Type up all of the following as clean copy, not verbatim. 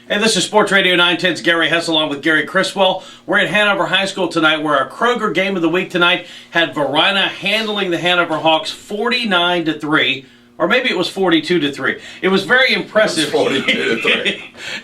Hey, this is Sports Radio 910's Gary Hess along with Gary Criswell. We're at Hanover High School tonight where our Kroger game of the week tonight had Varina handling the Hanover Hawks 49-3, or maybe it was 42-3. It was very impressive. It was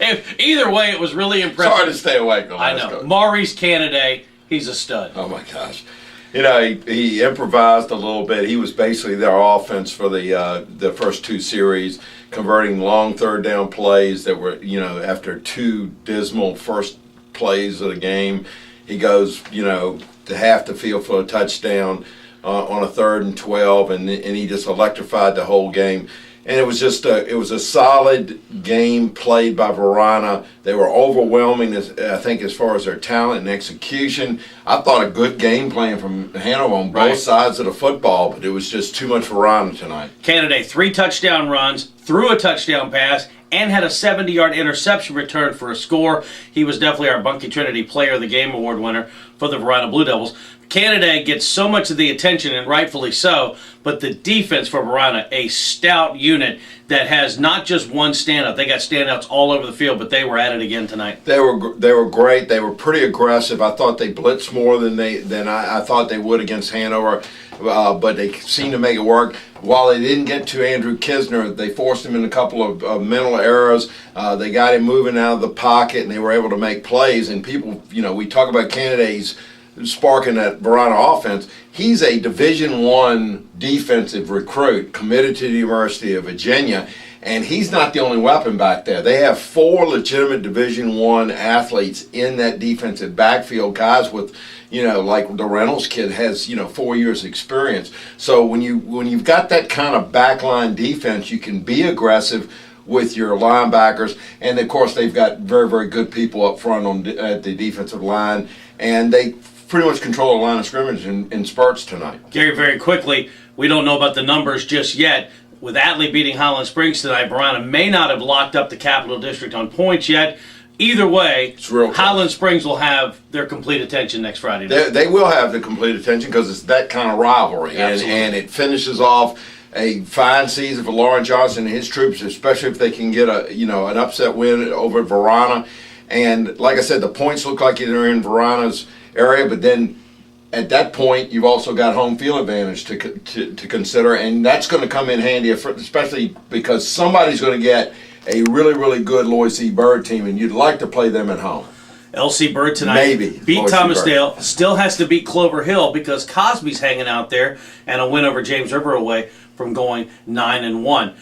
42-3. Either way, it was really impressive. It's hard to stay awake on I know. Maurice Canaday, he's a stud. Oh my gosh. You know, he improvised a little bit. He was basically their offense for the first two series, converting long third down plays that were, after two dismal first plays of the game, he goes, to half the field for a touchdown on a 3rd and 12, and he just electrified the whole game. And it was just a solid game played by Varina. They were overwhelming, I think, as far as their talent and execution. I thought a good game plan from Hanover on both sides of the football, but it was just too much Varina tonight. Canaday, 3 touchdown runs, threw a touchdown pass, and had a 70-yard interception return for a score. He was definitely our Bunky Trinity Player of the Game Award winner for the Varina Blue Devils. Canaday gets so much of the attention, and rightfully so, but the defense for Varina, a stout unit that has not just one standout. They got standouts all over the field, but they were at it again tonight. They were great. They were pretty aggressive. I thought they blitzed more than I thought they would against Hanover, but they seemed to make it work. While they didn't get to Andrew Kisner, they forced him in a couple of mental errors. They got him moving out of the pocket, and they were able to make plays. And people, we talk about Canaday's sparking that Varina offense. He's a Division I defensive recruit committed to the University of Virginia, and he's not the only weapon back there. They have 4 legitimate Division I athletes in that defensive backfield, guys with, like the Reynolds kid has, 4 years experience. So when you've got that kind of backline defense, you can be aggressive with your linebackers, and of course they've got very, very good people up front at the defensive line, and they pretty much control the line of scrimmage in spurts tonight. Gary, very quickly, we don't know about the numbers just yet. With Atlee beating Highland Springs tonight, Varina may not have locked up the Capital District on points yet. Either way, Highland Springs will have their complete attention next Friday night. They will have the complete attention because it's that kind of rivalry, and it finishes off a fine season for Lauren Johnson and his troops, especially if they can get an upset win over at Varina. And like I said, the points look like they're in Varina's area, but then at that point you've also got home field advantage to consider, and that's going to come in handy, especially because somebody's going to get a really, really good Lloyd C. Bird team, and you'd like to play them at home. LC Bird tonight Maybe beat Thomasdale, still has to beat Clover Hill because Cosby's hanging out there, and a win over James River away from going 9-1.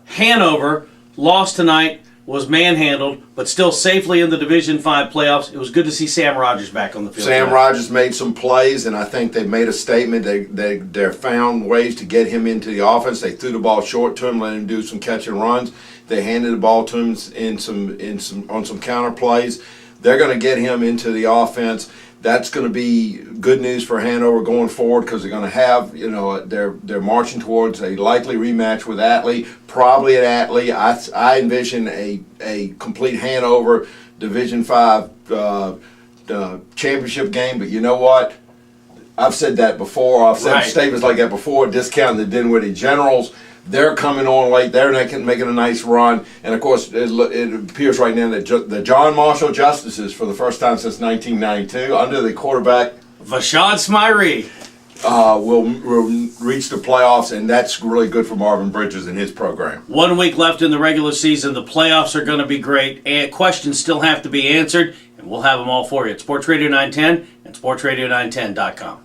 Hanover lost tonight, was manhandled, but still safely in the Division V playoffs. It was good to see Sam Rogers back on the field. Sam Rogers made some plays, and I think they've made a statement. They found ways to get him into the offense. They threw the ball short to him, let him do some catch and runs. They handed the ball to him on some counter plays. They're going to get him into the offense. That's going to be good news for Hanover going forward because they're going to have, they're marching towards a likely rematch with Atlee, probably at Atlee. I envision a complete Hanover Division V championship game, but you know what? I've said that before. I've said statements like that before, discounting the Dinwiddie Generals. They're coming on late. They're making a nice run. And, of course, it appears right now that the John Marshall Justices, for the first time since 1992, under the quarterback Vashad Smyree, will reach the playoffs, and that's really good for Marvin Bridges and his program. 1 week left in the regular season. The playoffs are going to be great, and questions still have to be answered, and we'll have them all for you at Sports Radio 910 and SportsRadio910.com.